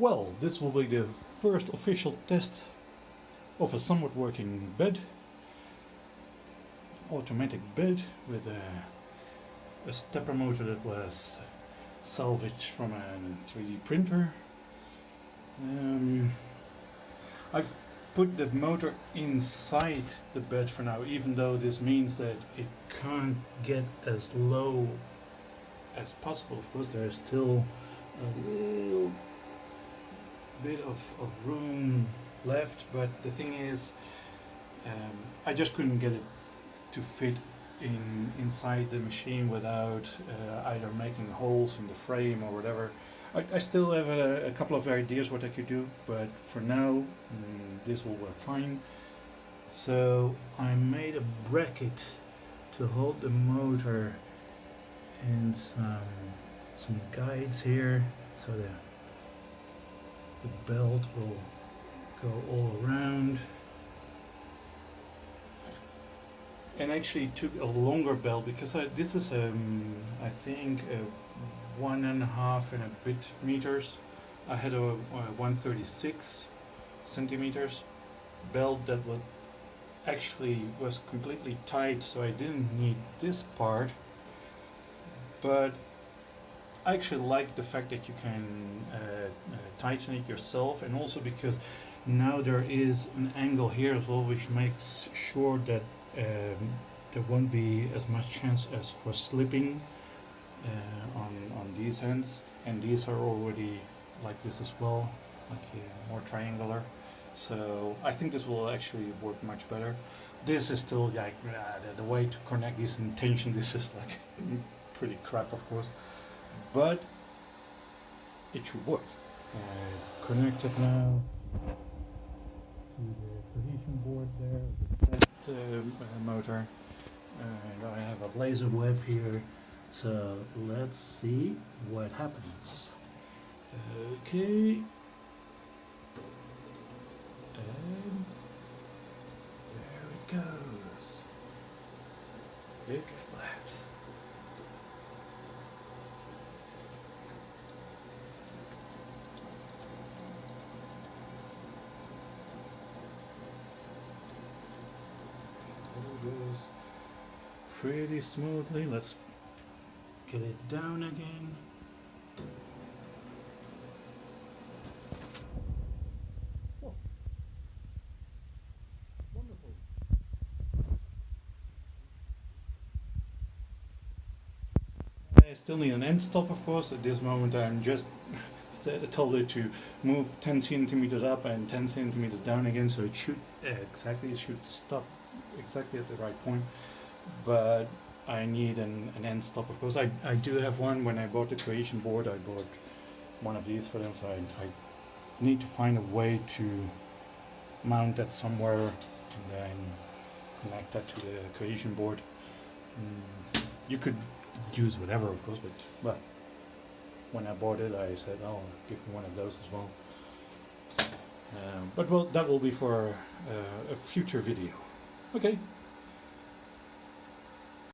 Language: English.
Well, this will be the first official test of a somewhat working bed. Automatic bed with a stepper motor that was salvaged from a 3D printer. I've put the motor inside the bed for now, even though this means that it can't get as low as possible. Of course, there is still a little bit of room left, but the thing is, I just couldn't get it to fit inside the machine without either making holes in the frame or whatever. I still have a couple of ideas what I could do, but for now this will work fine. So I made a bracket to hold the motor and some guides here, so the belt will go all around. And actually took a longer belt because this is I think 1.5 and a bit meters. I had a 136 centimeters belt that was completely tight, so I didn't need this part. But I actually like the fact that you can tighten it yourself, and also because now there is an angle here as well, which makes sure that there won't be as much chance as for slipping on these ends, and these are already like this as well, like more triangular. So I think this will actually work much better. This is still like the way to connect this in tension. This is like pretty crap, of course, but it should work. It's connected now to the cohesion board there with that motor, and I have a laser web here, so let's see what happens. Okay, and there it goes. Look at that. Goes pretty smoothly. Let's get it down again. Oh, wonderful. I still need an end stop, of course. At this moment I'm just told it to move 10 centimeters up and 10 centimeters down again, so it should stop exactly at the right point. But I need an end stop, of course. I do have one. When I bought the creation board, I bought one of these for them, so I need to find a way to mount that somewhere and then connect that to the creation board. You could use whatever, of course, but when I bought it, I said, "Oh, give me one of those as well." But that will be for a future video. Okay.